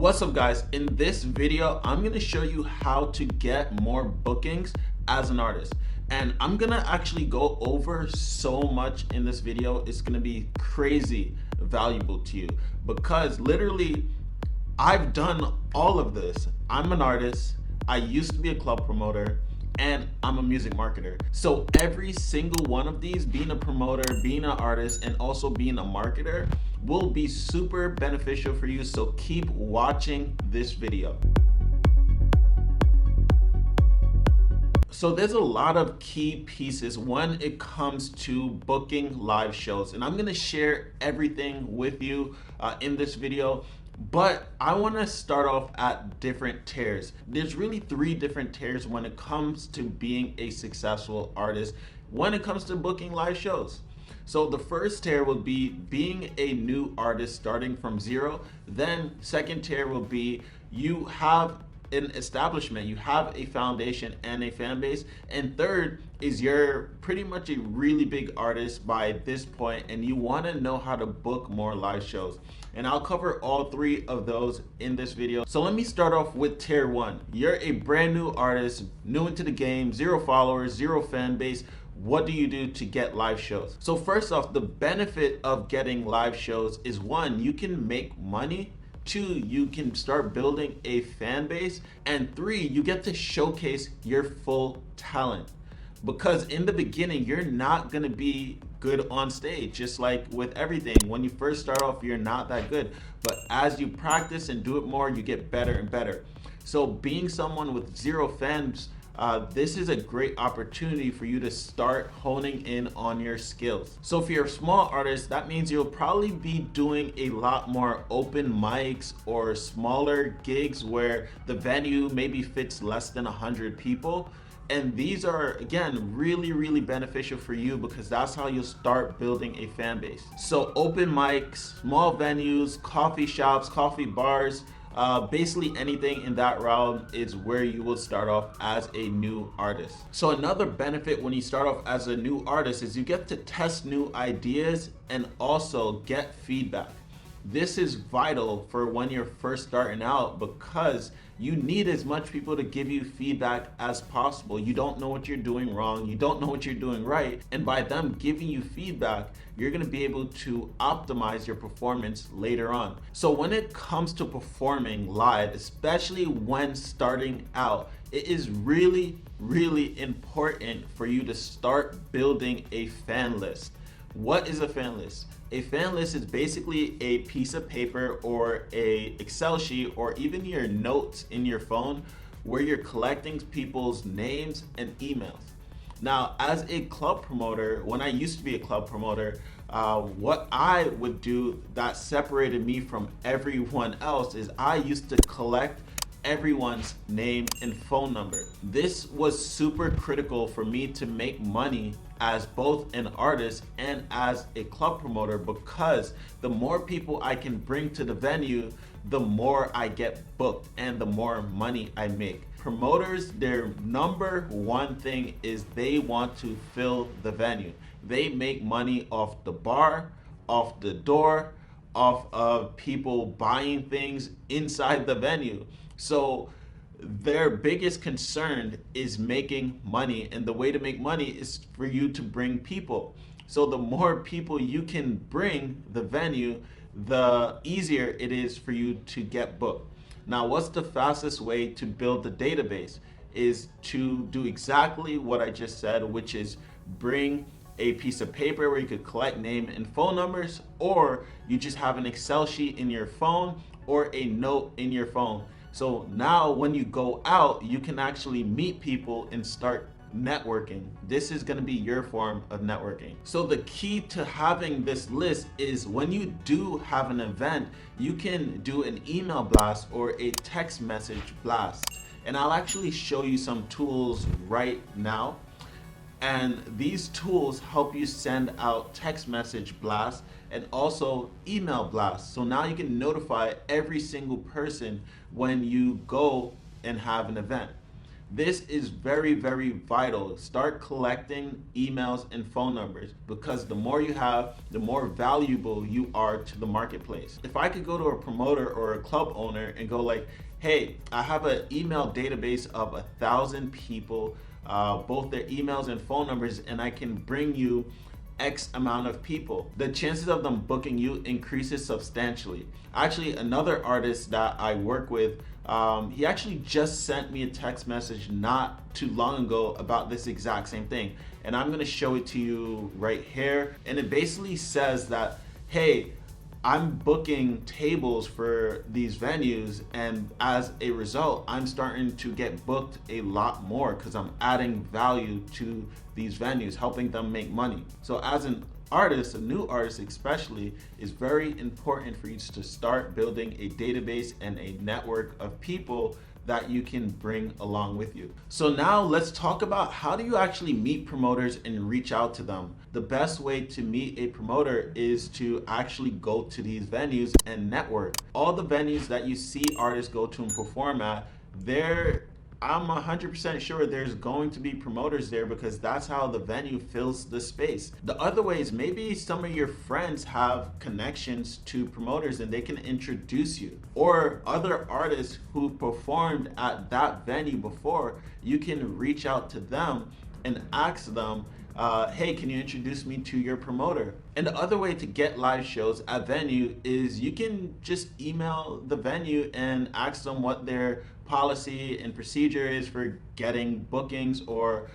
What's up guys? In this video, I'm going to show you how to get more bookings as an artist. And I'm going to actually go over so much in this video. It's going to be crazy valuable to you because literally I've done all of this. I'm an artist. I used to be a club promoter and I'm a music marketer. So every single one of these, being a promoter, being an artist, and also being a marketer, will be super beneficial for you. So keep watching this video. So there's a lot of key pieces when it comes to booking live shows, and I'm gonna share everything with you in this video. But I want to start off at different tiers. There's really three different tiers when it comes to being a successful artist when it comes to booking live shows. So the first tier will be being a new artist starting from zero. Then second tier will be you have an establishment, you have a foundation and a fan base. And third is you're pretty much a really big artist by this point and you want to know how to book more live shows. And I'll cover all three of those in this video. So let me start off with tier one. You're a brand new artist, new into the game, zero followers, zero fan base. What do you do to get live shows? So first off, the benefit of getting live shows is one, you can make money. Two, you can start building a fan base. And three, you get to showcase your full talent. Because in the beginning, you're not gonna be good on stage. Just like with everything, when you first start off, you're not that good. But as you practice and do it more, you get better and better. So being someone with zero fans, this is a great opportunity for you to start honing in on your skills. So if you're a small artist, that means you'll probably be doing a lot more open mics or smaller gigs where the venue maybe fits less than 100 people. And these are, again, really beneficial for you because that's how you'll start building a fan base. So open mics, small venues, coffee shops, coffee bars, basically anything in that realm is where you will start off as a new artist. So another benefit when you start off as a new artist is you get to test new ideas and also get feedback. This is vital for when you're first starting out because you need as much people to give you feedback as possible. You don't know what you're doing wrong, you don't know what you're doing right, and by them giving you feedback, you're gonna be able to optimize your performance later on. So when it comes to performing live, especially when starting out, it is really important for you to start building a fan list. What is a fan list? A fan list is basically a piece of paper or a Excel sheet or even your notes in your phone where you're collecting people's names and emails. Now, as a club promoter, when I used to be a club promoter, what I would do that separated me from everyone else is I used to collect everyone's name and phone number. This was super critical for me to make money as both an artist and as a club promoter because the more people I can bring to the venue, the more I get booked and the more money I make. Promoters, their number one thing is they want to fill the venue. They make money off the bar, off the door, off of people buying things inside the venue. So their biggest concern is making money, and the way to make money is for you to bring people. So the more people you can bring the venue, the easier it is for you to get booked. Now, what's the fastest way to build the database is to do exactly what I just said, which is bring a piece of paper where you could collect name and phone numbers, or you just have an Excel sheet in your phone or a note in your phone. So now when you go out, you can actually meet people and start networking. This is going to be your form of networking. So the key to having this list is when you do have an event, you can do an email blast or a text message blast. And I'll actually show you some tools right now. And these tools help you send out text message blasts and also email blasts. So now you can notify every single person when you go and have an event. This is very, very vital. Start collecting emails and phone numbers, because the more you have, the more valuable you are to the marketplace. If I could go to a promoter or a club owner and go like, hey, I have an email database of 1,000 people, both their emails and phone numbers, and I can bring you X amount of people, the chances of them booking you increases substantially. Actually, another artist that I work with, he actually just sent me a text message not too long ago about this exact same thing. And I'm gonna show it to you right here. And it basically says that, hey, I'm booking tables for these venues, and as a result, I'm starting to get booked a lot more because I'm adding value to these venues, helping them make money. So as an artist, a new artist especially, is very important for you to start building a database and a network of people that you can bring along with you. So now let's talk about, how do you actually meet promoters and reach out to them? The best way to meet a promoter is to actually go to these venues and network. All the venues that you see artists go to and perform at, I'm 100% sure there's going to be promoters there, because that's how the venue fills the space. The other way is, maybe some of your friends have connections to promoters and they can introduce you. Or other artists who performed at that venue before, you can reach out to them and ask them, hey, can you introduce me to your promoter? And the other way to get live shows at venue is you can just email the venue and ask them what their policy and procedure is for getting bookings or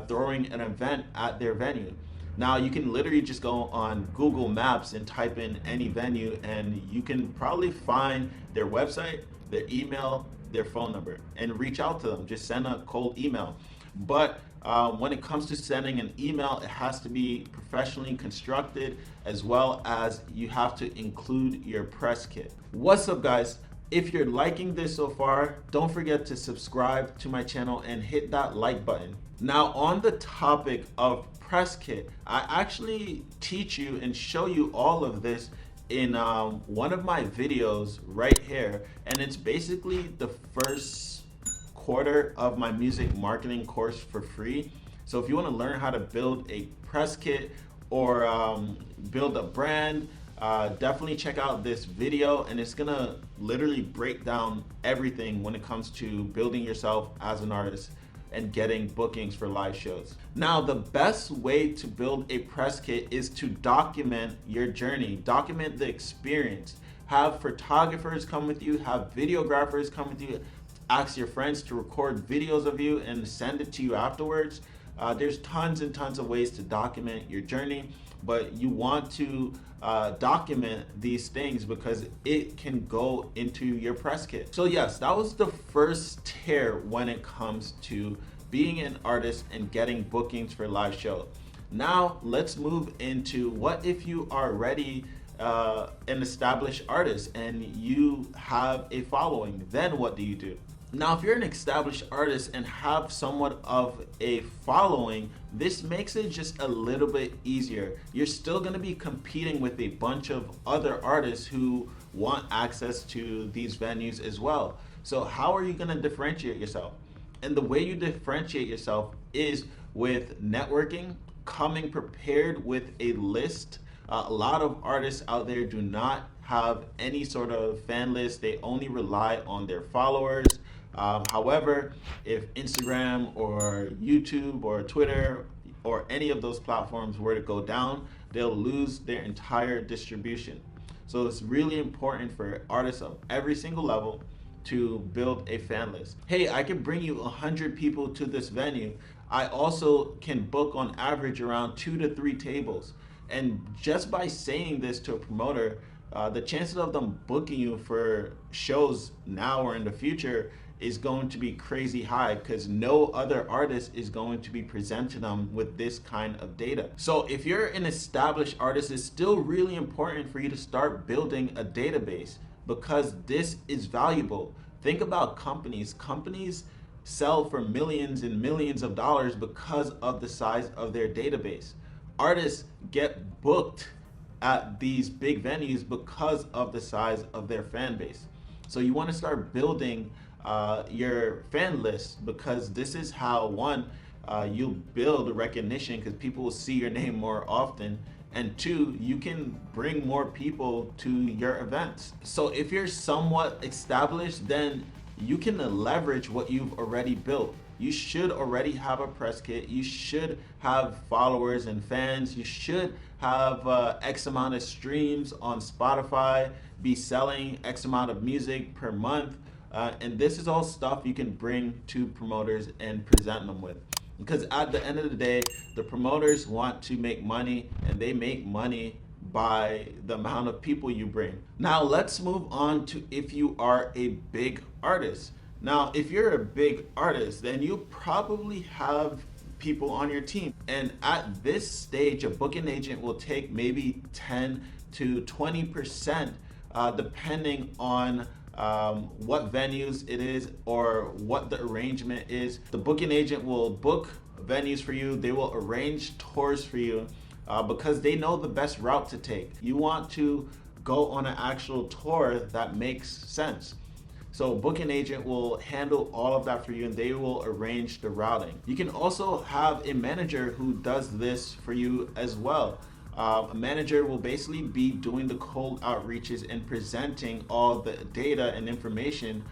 throwing an event at their venue. Now you can literally just go on Google Maps and type in any venue, and you can probably find their website, their email, their phone number, and reach out to them. Just send a cold email. But when it comes to sending an email, it has to be professionally constructed, as well as you have to include your press kit. What's up, guys? If you're liking this so far, don't forget to subscribe to my channel and hit that like button. Now, on the topic of press kit, I actually teach you and show you all of this in one of my videos right here, and it's basically the first quarter of my music marketing course for free. So if you want to learn how to build a press kit or build a brand, definitely check out this video, and it's gonna literally break down everything when it comes to building yourself as an artist and getting bookings for live shows. Now, the best way to build a press kit is to document your journey, document the experience. Have photographers come with you, have videographers come with you, ask your friends to record videos of you and send it to you afterwards. There's tons and tons of ways to document your journey, but you want to document these things because it can go into your press kit. So yes, that was the first tier when it comes to being an artist and getting bookings for live shows. Now let's move into, what if you are already an established artist and you have a following? Then what do you do? Now, if you're an established artist and have somewhat of a following, this makes it just a little bit easier. You're still going to be competing with a bunch of other artists who want access to these venues as well. So how are you going to differentiate yourself? And the way you differentiate yourself is with networking, coming prepared with a list. A lot of artists out there do not have any sort of fan list. They only rely on their followers. However, if Instagram or YouTube or Twitter or any of those platforms were to go down, they'll lose their entire distribution. So it's really important for artists of every single level to build a fan list. Hey, I can bring you 100 people to this venue. I also can book on average around 2 to 3 tables. And just by saying this to a promoter, the chances of them booking you for shows now or in the future is going to be crazy high, because no other artist is going to be presenting them with this kind of data. So if you're an established artist, it's still really important for you to start building a database, because this is valuable. Think about companies. Companies sell for millions and millions of dollars because of the size of their database. Artists get booked at these big venues because of the size of their fan base. So you want to start building your fan list, because this is how, one, you build recognition because people will see your name more often, and two, you can bring more people to your events. So if you're somewhat established, then you can leverage what you've already built. You should already have a press kit. You should have followers and fans. You should have X amount of streams on Spotify, be selling X amount of music per month. And this is all stuff you can bring to promoters and present them with. Because at the end of the day, the promoters want to make money, and they make money by the amount of people you bring. Now let's move on to if you are a big artist. Now, if you're a big artist, then you probably have people on your team. And at this stage, a booking agent will take maybe 10 to 20%, depending on what venues it is or what the arrangement is. The booking agent will book venues for you. They will arrange tours for you because they know the best route to take. You want to go on an actual tour that makes sense. So a booking agent will handle all of that for you, and they will arrange the routing. You can also have a manager who does this for you as well. A manager will basically be doing the cold outreaches and presenting all the data and information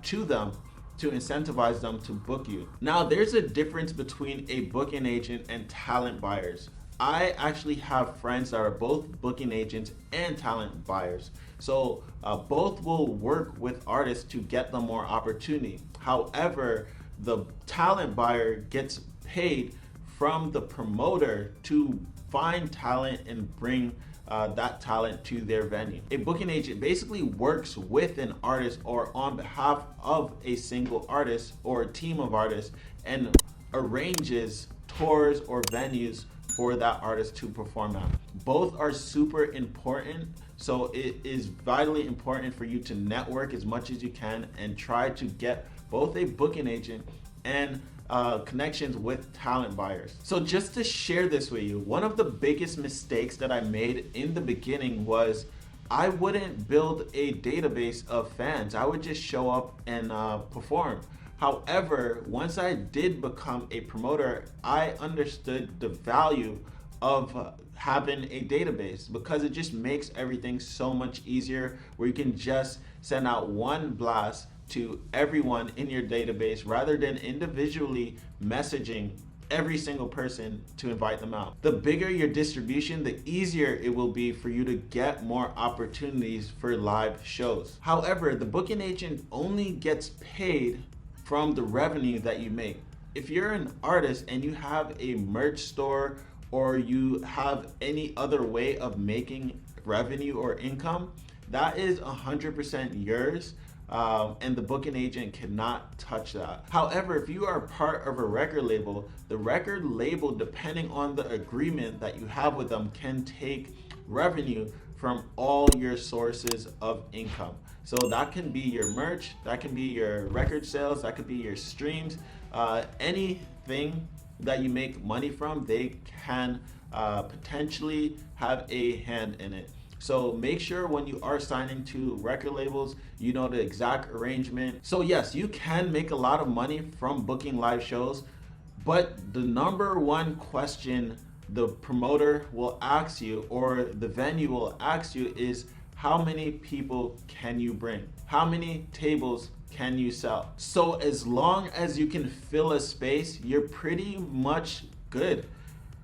to them to incentivize them to book you. Now, there's a difference between a booking agent and talent buyers. I actually have friends that are both booking agents and talent buyers. So both will work with artists to get them more opportunity. However, the talent buyer gets paid from the promoter to find talent and bring that talent to their venue. A booking agent basically works with an artist or on behalf of a single artist or a team of artists and arranges tours or venues for that artist to perform at. Both are super important, so it is vitally important for you to network as much as you can and try to get both a booking agent and connections with talent buyers. So just to share this with you, one of the biggest mistakes that I made in the beginning was I wouldn't build a database of fans. I would just show up and perform. However, once I did become a promoter, I understood the value of having a database because it just makes everything so much easier, where you can just send out one blast to everyone in your database rather than individually messaging every single person to invite them out. The bigger your distribution, the easier it will be for you to get more opportunities for live shows. However, the booking agent only gets paid from the revenue that you make. If you're an artist and you have a merch store or you have any other way of making revenue or income, that is 100% yours, and the booking agent cannot touch that. However, if you are part of a record label, the record label, depending on the agreement that you have with them, can take revenue from all your sources of income. So that can be your merch, that can be your record sales, that could be your streams, anything that you make money from, they can potentially have a hand in it. So make sure when you are signing to record labels, you know the exact arrangement. So yes, you can make a lot of money from booking live shows, but the number one question the promoter will ask you or the venue will ask you is, how many people can you bring? How many tables can you sell? So as long as you can fill a space, you're pretty much good.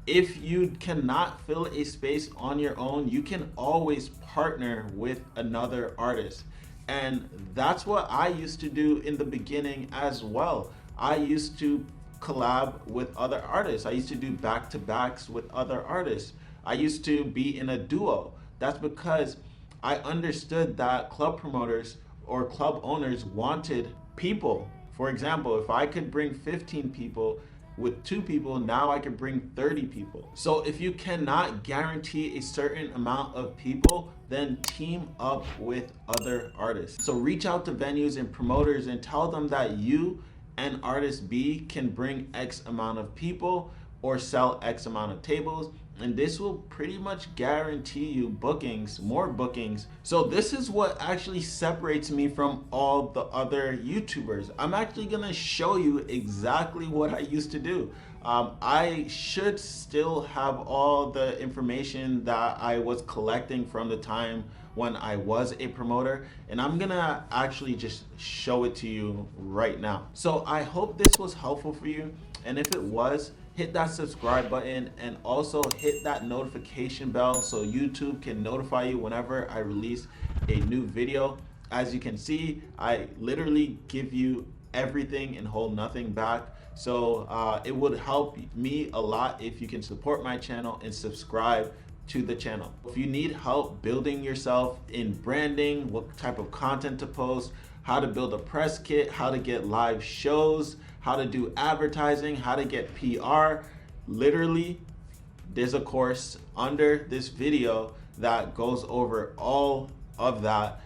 If you cannot fill a space on your own, you can always partner with another artist. And that's what I used to do in the beginning as well. I used to collab with other artists. I used to do back-to-backs with other artists. I used to be in a duo. That's because I understood that club promoters or club owners wanted people. For example, if I could bring 15 people, with 2 people, now I can bring 30 people. So if you cannot guarantee a certain amount of people, then team up with other artists. So reach out to venues and promoters and tell them that you and artist B can bring X amount of people or sell X amount of tables, and this will pretty much guarantee you bookings, more bookings. So this is what actually separates me from all the other YouTubers. I'm actually gonna show you exactly what I used to do. I should still have all the information that I was collecting from the time when I was a promoter, and I'm gonna actually just show it to you right now. So I hope this was helpful for you, and if it was, hit that subscribe button and also hit that notification bell so YouTube can notify you whenever I release a new video. As you can see, I literally give you everything and hold nothing back. So it would help me a lot if you can support my channel and subscribe to the channel. If you need help building yourself in branding, what type of content to post, how to build a press kit, how to get live shows, how to do advertising, how to get PR, literally there's a course under this video that goes over all of that.